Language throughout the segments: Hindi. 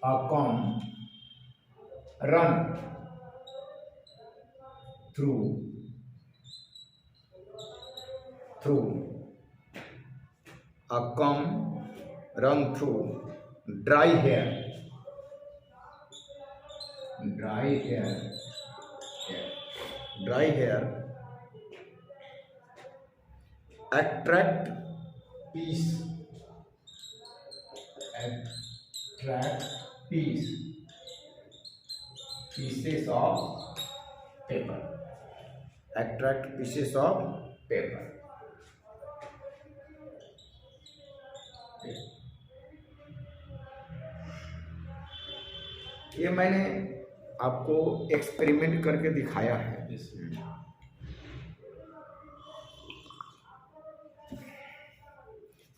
A comb run through a comb run through dry hair. Dry hair. Dry hair attract peace. Attract pieces of paper. Attract pieces of paper. ये मैंने आपको एक्सपेरिमेंट करके दिखाया है।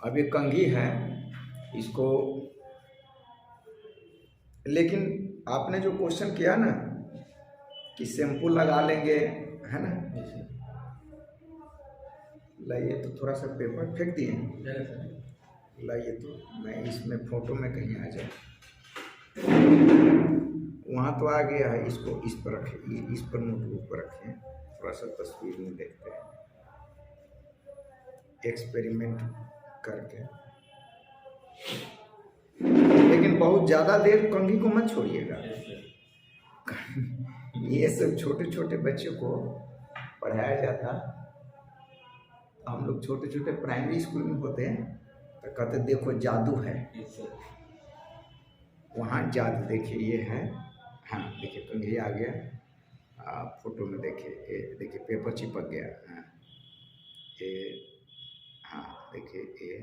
अब ये कंघी है, इसको, लेकिन आपने जो क्वेश्चन किया ना कि शैम्पू लगा लेंगे, है ना, लाइए तो थोड़ा सा पेपर फेंक दिए, लाइए तो मैं इसमें फोटो में कहीं आ जाए, वहाँ तो आ गया है, इसको इस पर रखिए, इस पर नोटबुक पर रखें, थोड़ा सा तस्वीर में देखते हैं एक्सपेरिमेंट करके। लेकिन बहुत ज़्यादा देर कंघी को मत छोड़िएगा। ये सब छोटे छोटे बच्चों को पढ़ाया जाता, हम लोग छोटे छोटे प्राइमरी स्कूल में होते हैं तो कहते देखो जादू है, वहाँ जादू देखिए, ये है, हाँ देखिए कंघी आ गया, फोटो में देखिए, ये देखिए पेपर चिपक गया, हाँ ये, हाँ देखिए ये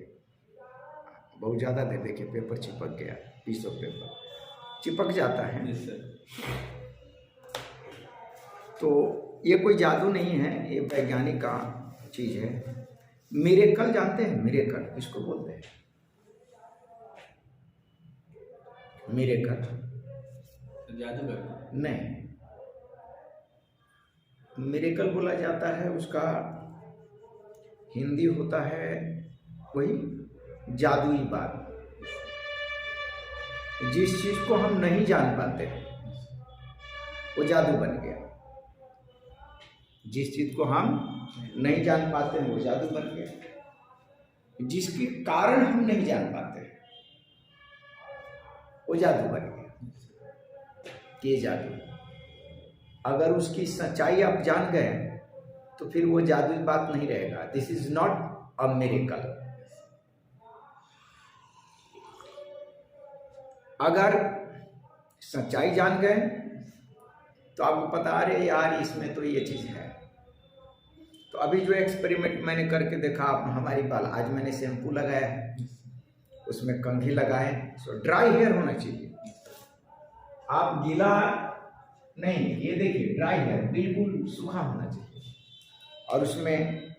बहुत ज़्यादा देर, देखिए पेपर चिपक गया, पीस ऑफ पेपर चिपक जाता है। तो ये कोई जादू नहीं है, ये वैज्ञानिक का चीज़ है। मिरेकल जानते हैं? मिरेकल किसको बोलते हैं? मिरेकल जादूगर नहीं, मिरेकल बोला जाता है, उसका हिंदी होता है वही जादुई बात। जिस चीज को हम नहीं जान पाते वो जादू बन गया, जिस चीज को हम नहीं जान पाते हैं वो जादू बन गया, जिसके कारण हम नहीं जान पाते वो जादू बन गया। ये जादू, अगर उसकी सच्चाई आप जान गए तो फिर वो जादुई बात नहीं रहेगा। This is not a miracle. अगर सच्चाई जान गए तो आपको पता, अरे यार इसमें तो ये चीज है। तो अभी जो एक्सपेरिमेंट मैंने करके देखा, आप हमारी बाल, आज मैंने शैम्पू लगाया है, उसमें कंघी लगाए, सो ड्राई हेयर होना चाहिए, आप गीला नहीं, ये देखिए ड्राई हेयर बिल्कुल सूखा होना चाहिए, और उसमें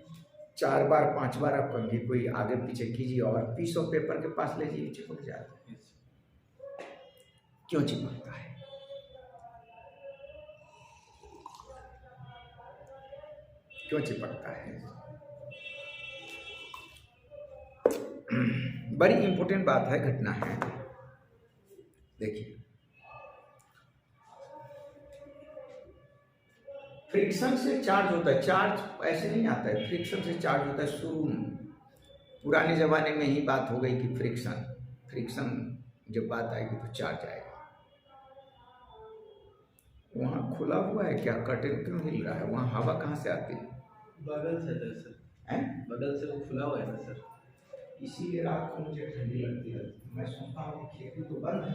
4 बार 5 बार आप कंघी कोई आगे पीछे कीजिए और पीस ऑफ पेपर के पास ले जाइए, चिपक जाता है। क्यों चिपकता है? क्यों चिपकता है? बड़ी इंपॉर्टेंट बात है, घटना है। देखिए, फ्रिक्शन से चार्ज होता है, चार्ज ऐसे नहीं आता है, फ्रिक्शन से चार्ज होता है। शुरू में पुराने जमाने में ही बात हो गई कि फ्रिक्शन जब बात आएगी तो चार्ज आएगा। वहाँ खुला हुआ है क्या? कर्टेन क्यों हिल रहा है? वहाँ हवा कहाँ से आती है? बगल से सर, हैं? बगल से वो खुला हुआ है ना सर, इसीलिए रात को मुझे ठंडी लगती है। मैं सोचता हूँ खिड़की तो बंद है।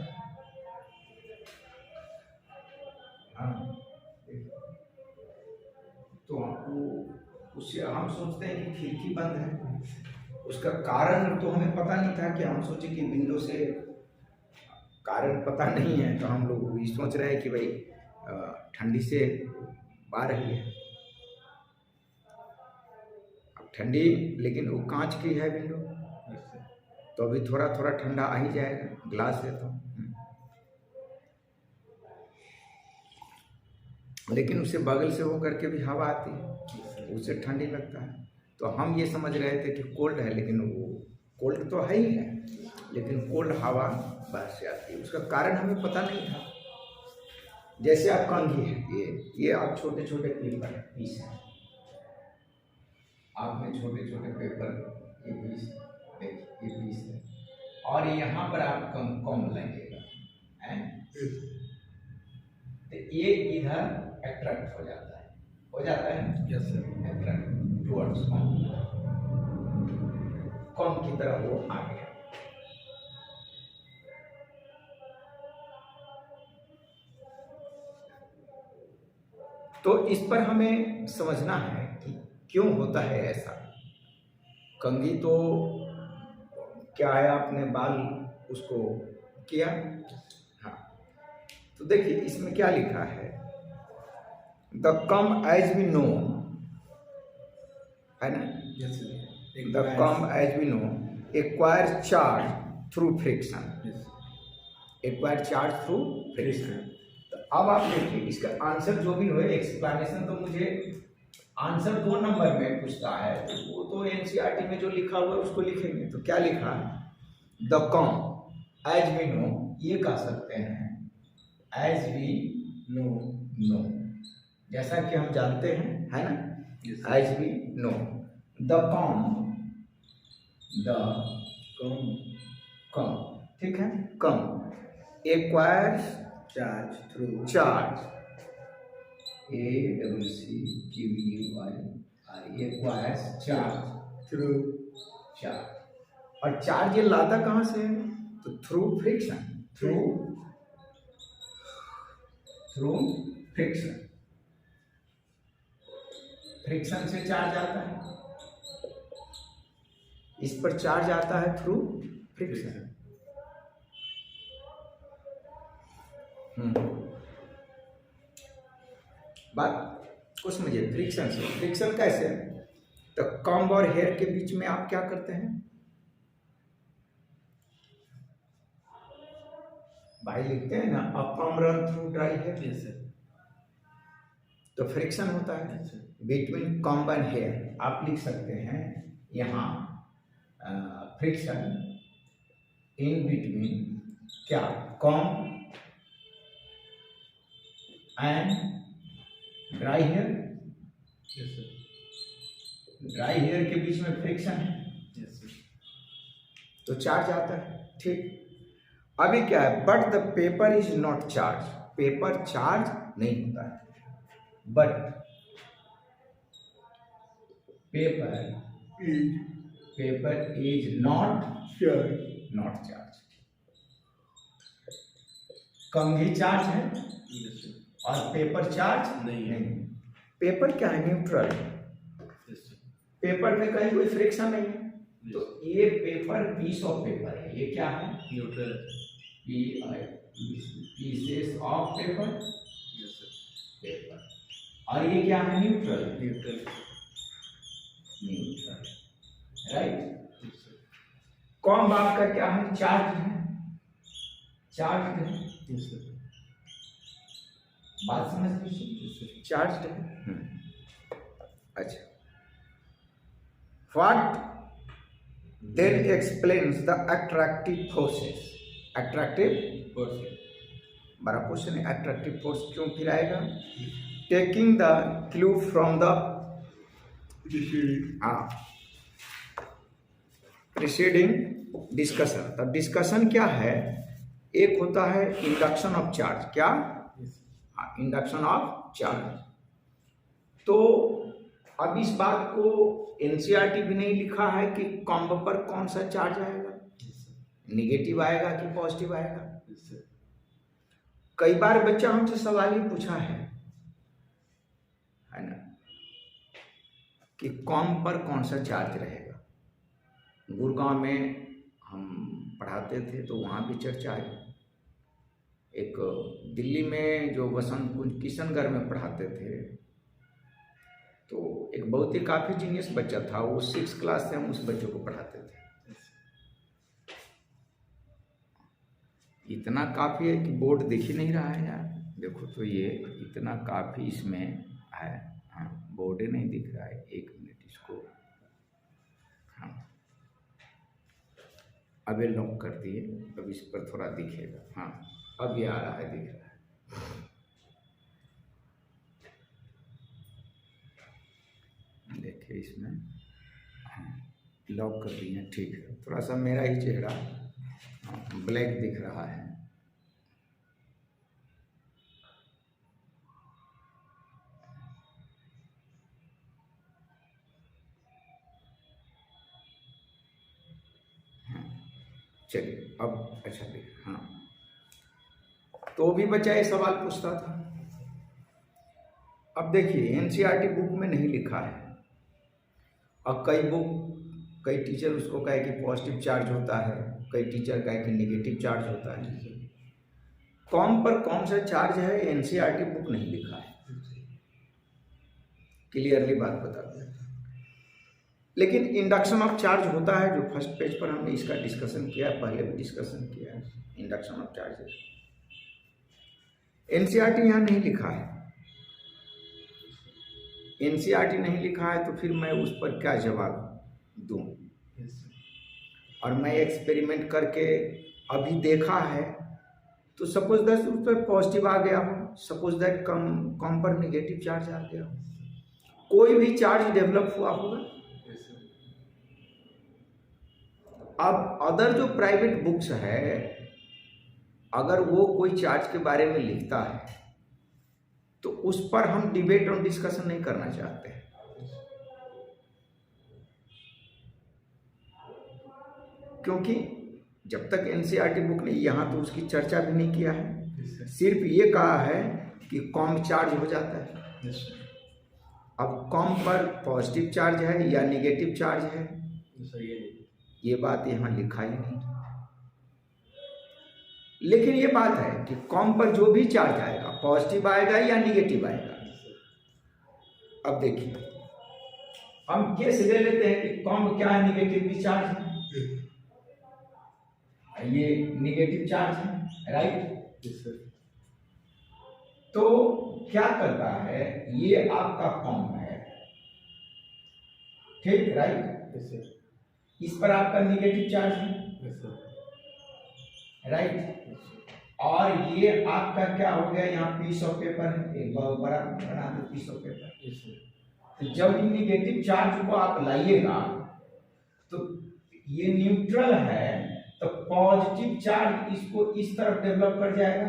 हाँ, तो वो उससे हम सोचते हैं कि खिड़की बंद है, उसका कारण तो हमें पता नहीं था, कि हम सोचे कि विंडो से, कारण पता नहीं है, तो हम लोग ये सोच रहे हैं कि भाई ठंडी से आ रही है। अब ठंडी, लेकिन वो कांच की है विंडो, तो अभी थोड़ा थोड़ा ठंडा आ ही जाएगा, ग्लास है तो, लेकिन उससे बगल से होकर के भी हवा आती है, उससे ठंडी लगता है। तो हम ये समझ रहे थे कि कोल्ड है, लेकिन वो कोल्ड तो है ही है, लेकिन कोल्ड हवा बाहर से आती है। उसका कारण हमें पता नहीं था। जैसे आप कंघी है, ये आप छोटे छोटे पेपर पीस हैं, आपने छोटे छोटे पेपर ये पीस, देखिए ये पीस है, और यहाँ पर आप कम लगेगा, तो ये इधर अट्रैक्ट हो जाता है, यस सर। अट्रैक्ट टुवर्ड्स कम की तरफ वो आ गया। तो इस पर हमें समझना है कि क्यों होता है ऐसा। कंघी तो क्या है, आपने बाल उसको किया, हाँ, तो देखिए इसमें क्या लिखा है, the comb as we know, है ना, yes sir. The comb as we know acquire charge through friction, acquire charge through friction. तो अब आप देखिए इसका आंसर जो भी हो, एक्सप्लेनेशन तो मुझे आंसर 2 नंबर में पूछता है, तो वो तो एनसीईआरटी में जो लिखा हुआ है उसको लिखेंगे। तो क्या लिखा है, the comb as we know, ये कह सकते हैं एज वी नो, जैसा कि हम जानते हैं, है ना, as we know, the comb, ठीक है, comb acquires charge through acquires charge through और चार्ज ये लाता कहाँ से है, तो थ्रू फ्रिक्शन, थ्रू फ्रिक्शन से चार्ज आता है, इस पर चार्ज आता है थ्रू फ्रिक्शन। बात को समझिए, फ्रिक्शन से, फ्रिक्शन कैसे, तो कॉम्ब और हेयर के बीच में आप क्या करते हैं, भाई लिखते हैं ना, a comb run through dry hair, yes sir. तो फ्रिक्शन होता है बिटवीन कॉम्ब एंड हेयर। आप लिख सकते हैं यहाँ फ्रिक्शन इन बिटवीन क्या, comb and dry hair, yes sir. Dry hair के बीच में फ्रिक्शन है, यस सर। तो चार्ज आता है, ठीक। अभी क्या है, but the paper is not charge, paper charge नहीं होता है, but paper is not charge. कंघी चार्ज है यस सर। और पेपर चार्ज नहीं है। पेपर क्या है, न्यूट्रल, यस सर। पेपर में कहीं कोई फ्रिक्शन नहीं है, तो ये पेपर पीस ऑफ पेपर है, ये क्या है, neutral. Pieces of paper, yes sir. Paper, और ये क्या है, neutral, right. Yes sir. Comb आपका क्या है, चार्ज है, यस सर। बात समझ लीजिए, चार्ज है। अच्छा, what then explains the attractive forces, attractive बड़ा क्वेश्चन है, अट्रैक्टिव फोर्स क्यों फिर आएगा, taking the clue from the preceding discussion. तो डिस्कशन क्या है, एक होता है इंडक्शन ऑफ चार्ज, क्या, इंडक्शन ऑफ चार्ज। तो अब इस बात को एनसीईआरटी भी नहीं लिखा है कि कॉम्ब पर कौन सा चार्ज आएगा, निगेटिव आएगा कि पॉजिटिव आएगा। कई बार बच्चा हमसे सवाल ही पूछा है ना, कि कॉम्ब पर कौन सा चार्ज रहेगा। गुड़गांव में हम पढ़ाते थे तो वहाँ भी चर्चा है, एक दिल्ली में जो वसंत कुंज किशनगढ़ में पढ़ाते थे, तो एक बहुत ही काफ़ी जीनियस बच्चा था, वो 6th क्लास से हम उस बच्चों को पढ़ाते थे। इतना काफ़ी है कि बोर्ड दिख ही नहीं रहा है यार, देखो तो ये इतना काफ़ी इसमें है, हाँ बोर्ड ही नहीं दिख रहा है, 1 मिनट इसको, हाँ अब ये लॉक कर दिए, अब इस पर थोड़ा दिखेगा। हाँ, अब ये आ रहा है, दिख रहा है। देखिए इसमें, हाँ, लॉक कर दिए, ठीक है। थोड़ा सा मेरा ही चेहरा ब्लैक दिख रहा है। चलिए अब अच्छा देख, हाँ, तो भी बच्चा ये सवाल पूछता था। अब देखिए एनसीईआरटी बुक में नहीं लिखा है। अब कई टीचर उसको कहे कि पॉजिटिव चार्ज होता है, कई टीचर कहे कि नेगेटिव चार्ज होता है। कौन पर कौन सा चार्ज है एनसीईआरटी बुक नहीं लिखा है, क्लियरली बात बता दिया। लेकिन इंडक्शन ऑफ चार्ज होता है, जो फर्स्ट पेज पर हमने इसका डिस्कशन किया, पहले भी डिस्कशन किया है, इंडक्शन ऑफ चार्ज। एनसीईआरटी यहाँ नहीं लिखा है। एनसीईआरटी नहीं लिखा है तो फिर मैं उस पर क्या जवाब दूं? और मैं एक्सपेरिमेंट करके अभी देखा है, तो सपोज दैट उस पर पॉजिटिव आ गया हो, सपोज दैट कम पर नेगेटिव चार्ज आ गया हो, कोई भी चार्ज डेवलप हुआ होगा। अब अदर जो प्राइवेट बुक्स है, अगर वो कोई चार्ज के बारे में लिखता है तो उस पर हम डिबेट और डिस्कशन नहीं करना चाहते हैं। क्योंकि जब तक एनसीईआरटी बुक ने यहाँ तो उसकी चर्चा भी नहीं किया है, सिर्फ ये कहा है कि कम चार्ज हो जाता है। अब कम पर पॉजिटिव चार्ज है या नेगेटिव चार्ज है, ये बात यहाँ लिखा ही नहीं। लेकिन ये बात है कि कम पर जो भी चार्ज आएगा, पॉजिटिव आएगा या नेगेटिव आएगा। अब देखिए हम केस ले लेते हैं कि कम क्या है, नेगेटिव भी चार्ज है, ये नेगेटिव चार्ज है, राइट। तो क्या करता है, ये आपका कम है, ठीक, राइट। इस पर आपका नेगेटिव चार्ज है, राइट। और ये आपका क्या हो गया, यहाँ पीस ऑफ पेपर है, एक बहुत बड़ा बना दो पीस ऑफ पेपर। तो जब नेगेटिव चार्ज को आप लाइएगा तो ये न्यूट्रल है, तो पॉजिटिव चार्ज इसको इस तरफ डेवलप कर जाएगा।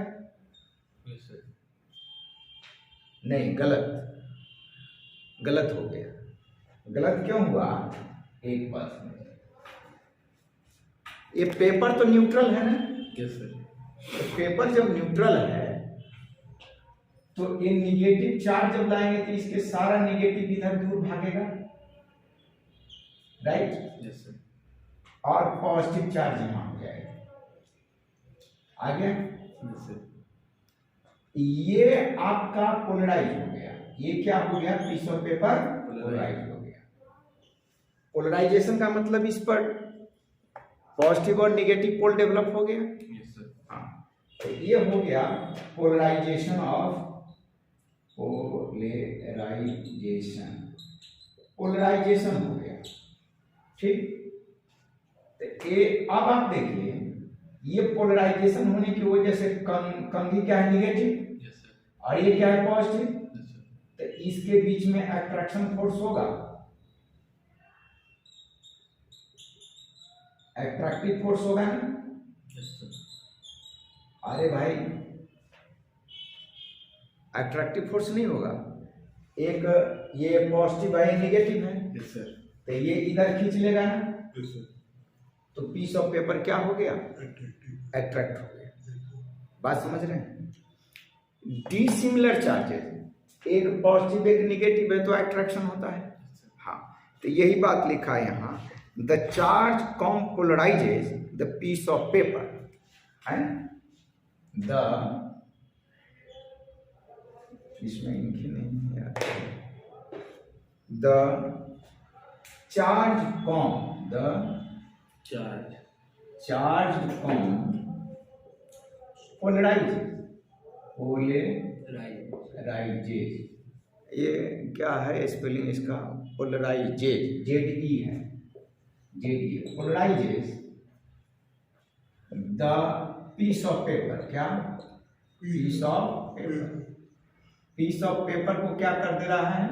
नहीं, गलत हो गया। गलत क्यों हुआ, एक बात, ये पेपर तो न्यूट्रल है ना। Yes sir. तो पेपर जब न्यूट्रल है तो ये निगेटिव चार्ज जब लाएंगे तो इसके सारा निगेटिव इधर दूर भागेगा, राइट। Yes sir. और पॉजिटिव चार्ज यहाँ हो जाएगा, आ गया। Yes sir. ये आपका पोलराइज हो गया, ये क्या हो गया, पीस ऑफ पेपर पोलराइज हो गया। पोलराइजेशन का मतलब इस पर पॉजिटिव और नेगेटिव पोल डेवलप हो गया। Yes sir. हाँ, तो ये हो गया पोलराइजेशन ऑफ पोलराइजेशन हो गया, ठीक। तो ये अब आप देखिए, ये पोलराइजेशन होने की वजह से कंघी क्या है, नेगेटिव, यस सर। और ये क्या है, पॉजिटिव। Yes sir. तो इसके बीच में अट्रैक्शन फोर्स होगा, अट्रैक्टिव फोर्स होगा ना। Yes sir. अरे भाई, अट्रैक्टिव फोर्स नहीं होगा, एक ये पॉजिटिव है, नेगेटिव है, यस सर। तो ये इधर खींच लेगा ना, यस सर। तो पीस ऑफ पेपर क्या हो गया, अट्रैक्ट हो गया। बात समझ रहे हैं। डिसिमिलर चार्जेस, एक पॉजिटिव एक नेगेटिव है तो अट्रैक्शन होता है। हाँ, तो यही बात लिखा है यहाँ, the charge comb polarizes the piece of paper, है द, इसमें इनकी नहीं है, the charge comb, the charge comb polarizes, ये क्या है स्पेलिंग इसका, पोलराइजेज, जेड ई है, z e, polarizes the piece of paper, क्या piece of paper, piece of paper को क्या कर दे रहा है,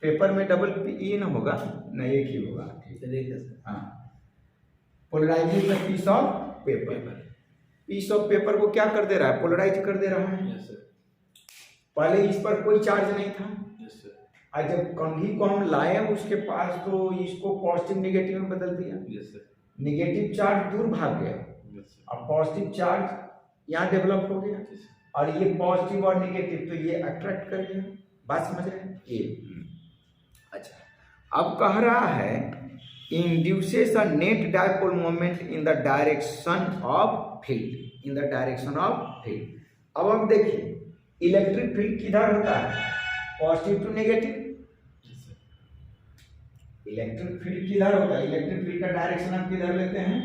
पेपर में डबल ई ना होगा ना, एक ही होगा, ठीक है सर। हाँ, polarise the piece of paper, piece of paper को क्या कर दे रहा है, पोलराइज कर दे रहा है। Yes sir. पहले इस पर कोई चार्ज नहीं था, यस सर। और जब कंघी को हम लाए उसके पास तो इसको पॉजिटिव निगेटिव में बदल दिया। Yes sir. निगेटिव चार्ज दूर भाग गया यस सर। और पॉजिटिव चार्ज यहाँ डेवलप हो गया, यस सर। और ये पॉजिटिव और निगेटिव तो ये अट्रैक्ट कर गया। बात समझ रहे हैं ये? अच्छा, अब कह रहा है induces a net dipole moment in the direction of field, in the direction of field. अब हम देखिए इलेक्ट्रिक फील्ड किधर होता है, positive to negative. Yes sir. Electric field किधर होता है, इलेक्ट्रिक फील्ड का डायरेक्शन हम किधर लेते हैं,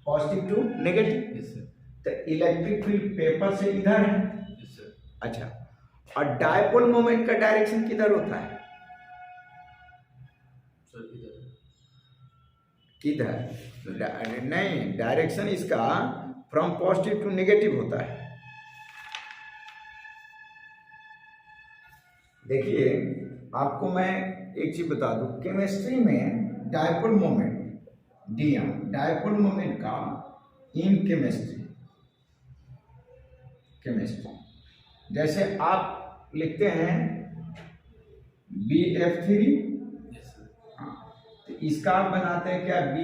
positive to negative. Yes sir. तो इलेक्ट्रिक फील्ड पेपर से इधर है। Yes sir. अच्छा, और डायपोल मोमेंट का डायरेक्शन किधर होता है, सर इधर। किधर नहीं, डायरेक्शन इसका फ्रॉम पॉजिटिव टू नेगेटिव होता है। देखिए आपको मैं एक चीज बता दूं, केमिस्ट्री में dipole moment DM, dipole moment का इन केमिस्ट्री, जैसे आप लिखते हैं BF3, यस सर। तो इसका आप बनाते हैं क्या B,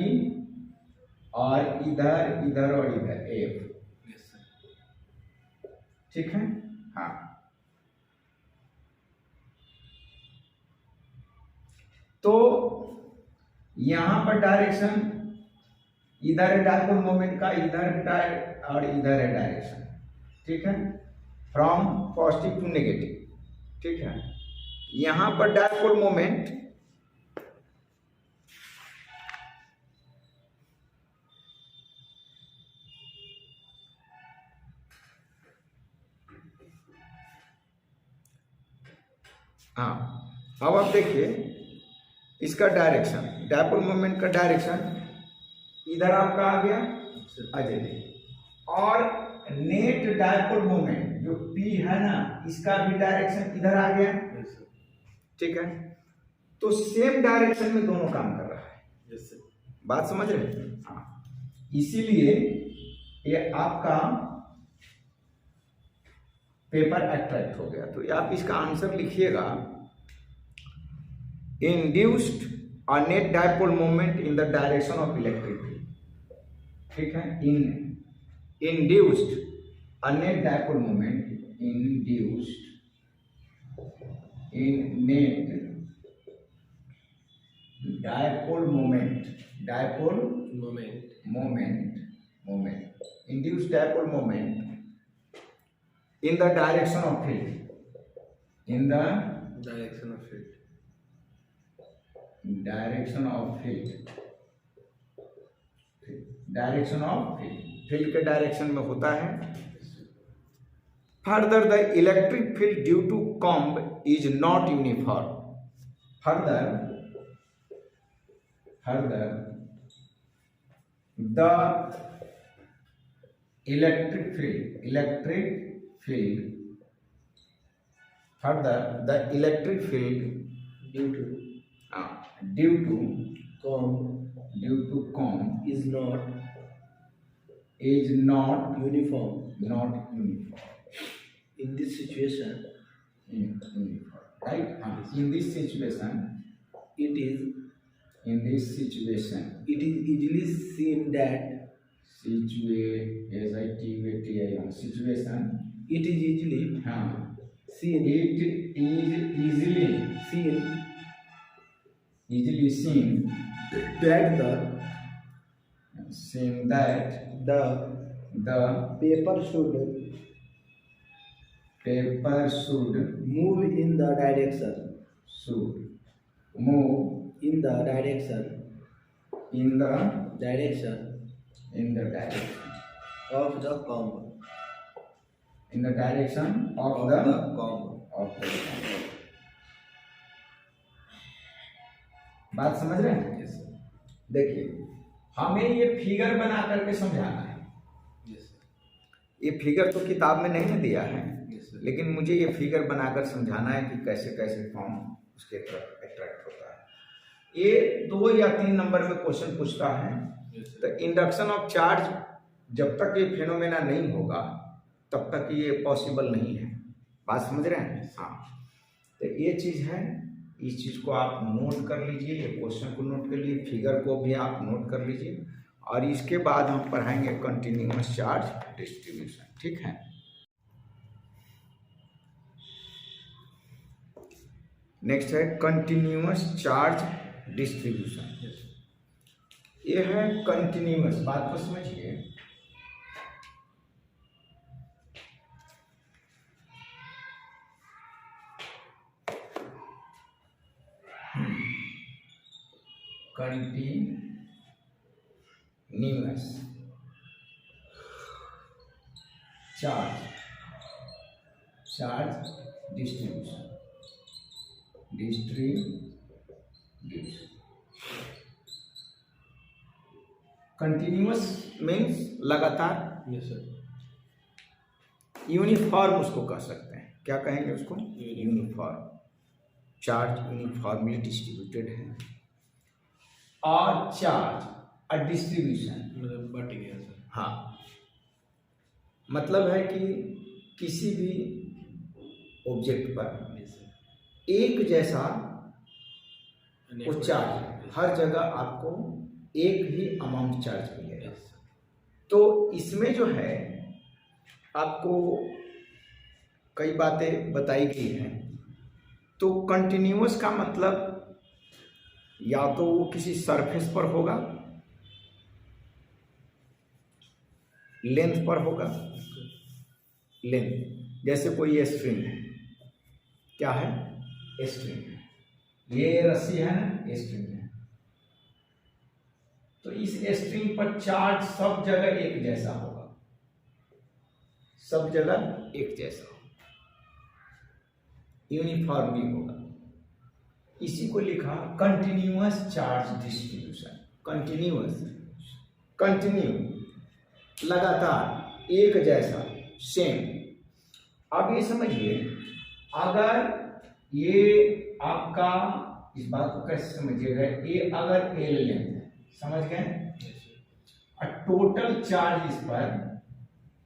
और इधर इधर और इधर F, यस सर। ठीक है। हाँ, तो यहां पर डायरेक्शन इधर है डायपोल मोमेंट का, इधर और इधर है डायरेक्शन, ठीक है, फ्रॉम पॉजिटिव टू नेगेटिव, ठीक है। यहां पर डायपोल मोमेंट हाँ, अब आप देखिए इसका डायरेक्शन, डायपोल मोमेंट का डायरेक्शन इधर आपका आ गया, अजय, और नेट डायपोल मोमेंट जो P है ना, इसका भी डायरेक्शन इधर आ गया, यस सर। ठीक है। तो सेम डायरेक्शन में दोनों काम कर रहा है। Yes sir. बात समझ रहे हैं? हाँ, इसीलिए ये आपका पेपर अट्रैक्ट हो गया। तो आप इसका आंसर लिखिएगा, induced a net dipole moment in the direction of electric field, ठीक है। Induced a net dipole moment, induced in net dipole moment, dipole moment, induced dipole moment in the direction of field, in the direction of field, direction of field, direction of field के डायरेक्शन में होता है। Further the electric field due to comb is not uniform, further the electric field further the electric field due to comb is not uniform in this situation. Right? In this situation It is easily seen that situation, it is easily seen that the paper should move in the direction of the comb. In the direction of Of the the comb. बात समझ रहे हैं? Yes, sir. देखिए हमें ये फिगर बना करके समझाना है। ये फिगर तो किताब में नहीं दिया है, लेकिन मुझे ये फिगर बनाकर समझाना है कि कैसे कैसे फॉर्म उसके तरफ अट्रैक्ट होता है। ये 2 या 3 नंबर में क्वेश्चन पूछता है। तो इंडक्शन ऑफ चार्ज जब तक ये फिनोमेना नहीं होगा तब तक ये पॉसिबल नहीं है। बात समझ रहे हैं? हाँ, तो ये चीज़ है, इस चीज़ को आप नोट कर लीजिए, ये क्वेश्चन को नोट कर लीजिए, फिगर को भी आप नोट कर लीजिए, और इसके बाद हम पढ़ाएंगे कंटिन्यूअस चार्ज डिस्ट्रीब्यूशन। ठीक है, नेक्स्ट है कंटिन्यूअस चार्ज डिस्ट्रीब्यूशन। ये है कंटिन्यूअस, बात को समझिए। Continuous charge distribution. Continuous means लगातार। Yes sir. यूनिफॉर्म उसको कह सकते हैं। क्या कहेंगे उसको? यूनिफॉर्म। चार्ज यूनिफॉर्मली डिस्ट्रीब्यूटेड है, और चार्ज अ डिस्ट्रीब्यूशन मतलब बट गया सर। हाँ, मतलब है कि किसी भी ऑब्जेक्ट पर एक जैसा वो चार्ज, हर जगह आपको एक ही अमाउंट चार्ज मिलेगा। तो इसमें जो है आपको कई बातें बताई गई हैं। तो कंटिन्यूअस का मतलब या तो वो किसी सरफेस पर होगा, लेंथ पर होगा, लेंथ, जैसे कोई ये स्ट्रिंग है, क्या है? स्ट्रिंग है, ये रस्सी है ना, स्ट्रिंग है। तो इस स्ट्रिंग पर चार्ज सब जगह एक जैसा होगा, सब जगह एक जैसा होगा, यूनिफॉर्मली होगा। इसी को लिखा continuous charge distribution. Continuous, continue, लगातार, एक जैसा, सेम। अब ये समझिए, अगर ये आपका, इस बात को कैसे समझिएगा, ये अगर एल लेंथ है, समझ गए? टोटल चार्ज इस पर,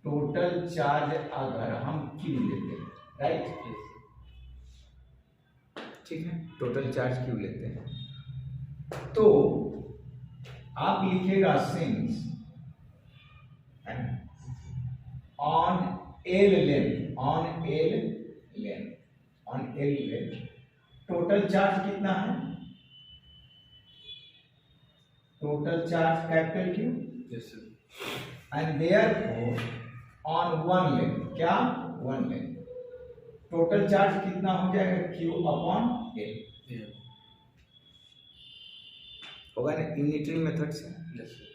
टोटल चार्ज अगर हम क्यू लेते हैं, राइट? ठीक है, टोटल चार्ज क्यू लेते हैं, तो आप लिखिएगा since on L length, on L length, on L length total charge कितना है? Total charge capital Q. Yes sir. And therefore on one length, क्या? वन लेंथ, टोटल चार्ज कितना हो जाएगा? Q upon L. होगा ना यूनिटरी मेथड से? Yes sir.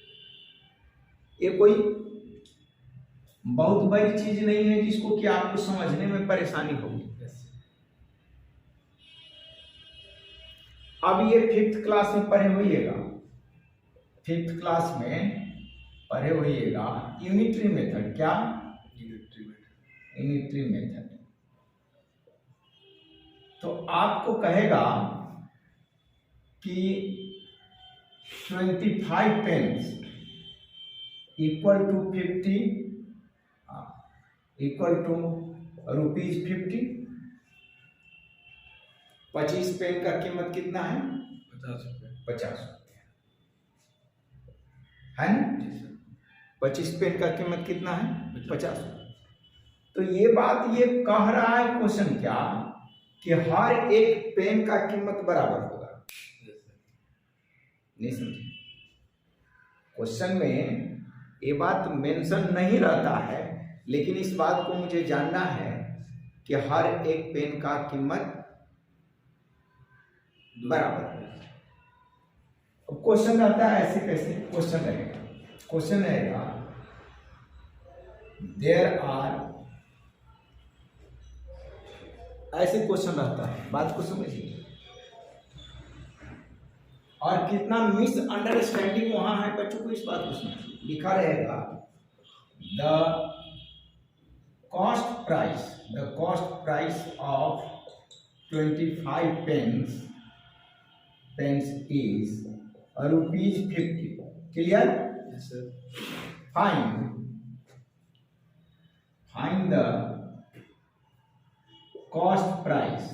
ये कोई बहुत बड़ी चीज नहीं है जिसको कि आपको समझने में परेशानी होगी। अब ये 5th क्लास में पढ़े होइएगा, 5th क्लास में पढ़े होइएगा यूनिटरी मेथड। क्या? Unitary method. तो आपको कहेगा कि 25 pens equal to 50 equal to ₹50। 25 pen का कीमत कितना है? 50 रुपये। 50 रुपये है ना? 25 पेन का कीमत कितना है? 50 रुपये। तो ये बात ये कह रहा है क्वेश्चन क्या, कि हर एक पेन का कीमत बराबर होगा। नहीं समझे? क्वेश्चन में ये बात मेंशन नहीं रहता है, लेकिन इस बात को मुझे जानना है कि हर एक पेन का कीमत बराबर है। अब क्वेश्चन रहता है ऐसे कैसे क्वेश्चन रहेगा? क्वेश्चन रहेगा देयर आर, ऐसे क्वेश्चन रहता है, बात को समझिए। और कितना मिसअंडरस्टैंडिंग वहां है बच्चों को इस बात को समझिए। लिखा रहेगा the cost price of 25 pence is ₹50. Clear? Yes, sir. Find the cost price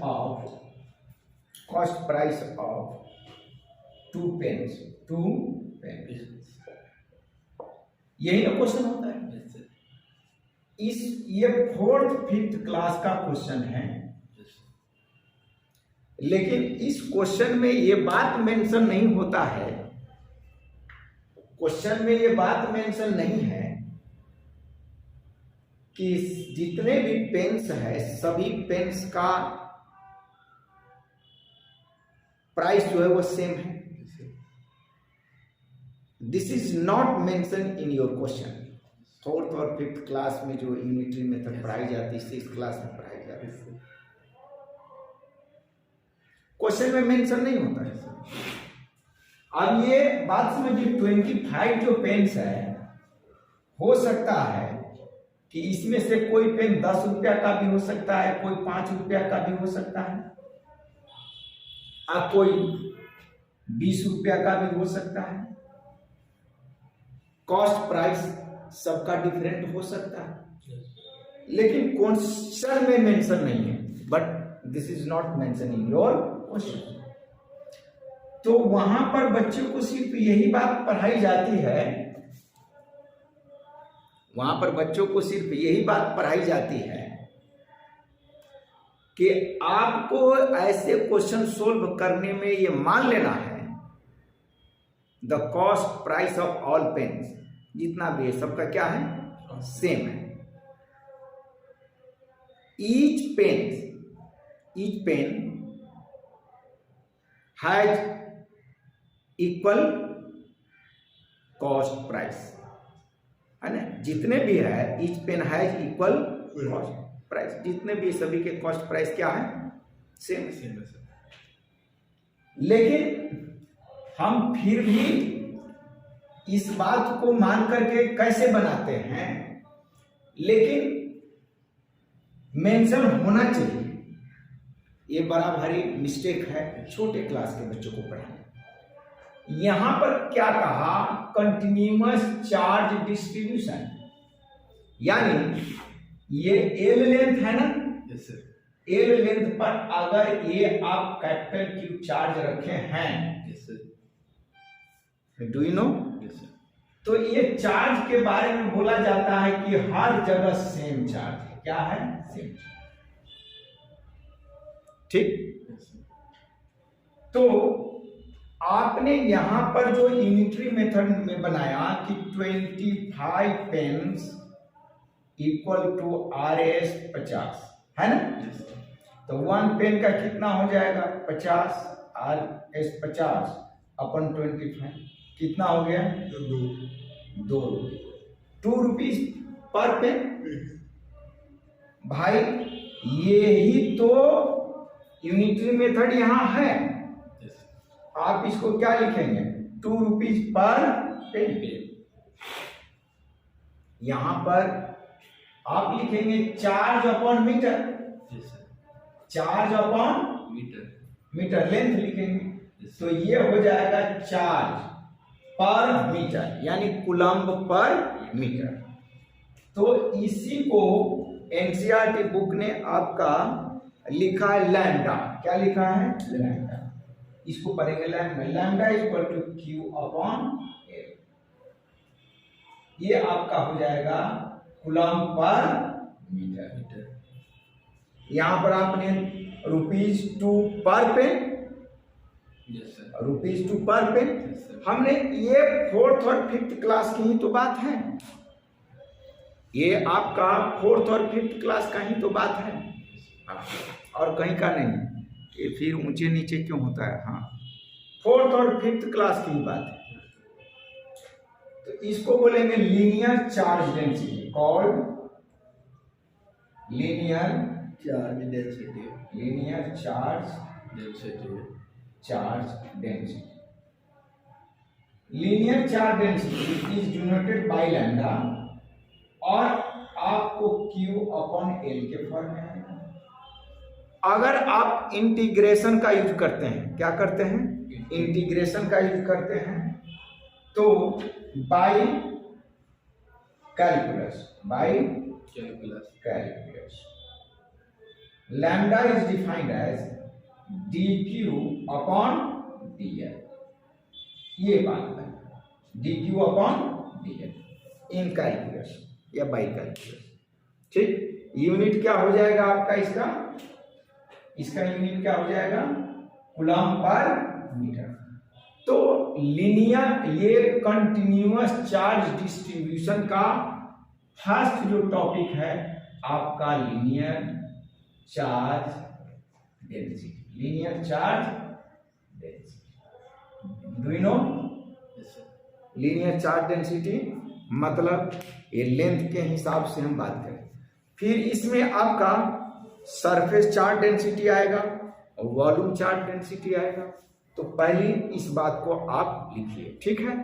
of 2 pence. यही ना क्वेश्चन होता है। Yes, sir. ये 4th 5th क्लास का क्वेश्चन है, Yes, sir. लेकिन इस क्वेश्चन में ये बात मेंशन नहीं होता है, क्वेश्चन में ये बात मेंशन नहीं है कि जितने भी पेन्स है सभी पेन्स का प्राइस जो है वो सेम है। Yes, sir. This is not mention in your question. 4th और 5th क्लास में जो यूनिटरी मेथड पढ़ाई जाती है 6th क्लास में पढ़ाई जाती है, Yes, sir. क्वेश्चन में मेंशन नहीं होता है। अब ये बात समझिए, 25 जो पेन्स है, हो सकता है कि इसमें से कोई पेन 10 रुपया का भी हो सकता है, कोई 5 रुपया का भी हो सकता है, और कोई 20 रुपया का भी हो सकता है। कॉस्ट प्राइस सबका डिफरेंट हो सकता है, लेकिन क्वेश्चन में मेंशन नहीं है। But this is not mention in your question. तो वहां पर बच्चों को सिर्फ यही बात पढ़ाई जाती है, वहां पर बच्चों को सिर्फ यही बात पढ़ाई जाती है कि आपको ऐसे क्वेश्चन सोल्व करने में ये मान लेना है the cost price of all pens, जितना भी है सबका क्या है, सेम है। Each pen has equal cost price, है ना, जितने भी है each pen has equal cost price, जितने भी सभी के कॉस्ट प्राइस क्या है, सेम है। Same है, sir. लेकिन हम फिर भी इस बात को मान करके कैसे बनाते हैं, लेकिन मेंशन होना चाहिए। ये बड़ा भारी मिस्टेक है छोटे क्लास के बच्चों को पढ़ाने। यहां पर क्या कहा, कंटिन्यूअस चार्ज डिस्ट्रीब्यूशन, यानी ये एल लेंथ है ना, Yes, sir. एल लेंथ पर अगर ये आप कैपिटल क्यू चार्ज रखे हैं, Yes, sir. Do you know, Yes, sir. तो ये चार्ज के बारे में बोला जाता है कि हर जगह सेम चार्ज है। क्या है, सेम। ठीक, Yes, sir. तो आपने यहां पर जो यूनिटरी मेथड में बनाया कि 25 पेन्स इक्वल टू RS 50, है ना, Yes, sir. तो 1 पेन का कितना हो जाएगा, 50, RS 50 अपन 25 कितना हो गया, 2 रुपीज पर पेन। भाई यही तो यूनिटरी मेथड यहां है। Yes, sir. आप इसको क्या लिखेंगे, 2 रुपीज पर पेन। यहां पर आप लिखेंगे charge upon metre, Yes, sir. Charge upon Meter. Metre length लिखेंगे, Yes, तो ये हो जाएगा चार्ज पर मीटर, यानी कुलम्ब पर मीटर। तो इसी को एनसीईआरटी बुक ने आपका लिखा है लैम्डा। क्या लिखा है, लैम्डा। इसको पढ़ेंगे lambda equal to Q upon L. ये आपका हो जाएगा कुलम्ब पर मीटर। Meter. यहां पर आपने ₹2 पर पेन, Yes, sir. ₹2 पर पेन। Yes, sir. हमने ये 4th और 5th क्लास की ही तो बात है, ये आपका 4th और 5th क्लास का ही तो बात है, और कहीं का नहीं। ये फिर ऊंचे नीचे क्यों होता है, हाँ 4th और 5th क्लास की ही बात है। तो इसको बोलेंगे linear charge density, called linear Charge density. Charge Density. Charge density. Linear charge density is denoted by lambda और आपको Q अपॉन L के फॉर्म में आएगा। अगर आप इंटीग्रेशन का यूज करते हैं, क्या करते हैं, इंटीग्रेशन का यूज करते हैं, तो by calculus lambda is defined as dq upon dl। ये बात है, dq upon dl in calculus या बाई कैलकुलस। ठीक, यूनिट क्या हो जाएगा आपका इसका यूनिट क्या हो जाएगा, कूलम पर मीटर। तो लीनियर, ये कंटिन्यूअस चार्ज डिस्ट्रीब्यूशन का फर्स्ट जो टॉपिक है आपका linear charge density. Linear charge density, do you know? Yes, sir. Linear charge density मतलब ये लेंथ के हिसाब से हम बात करें। फिर इसमें आपका सरफेस चार्ज डेंसिटी आएगा और वॉल्यूम चार्ज डेंसिटी आएगा। तो पहली इस बात को आप लिखिए, ठीक है।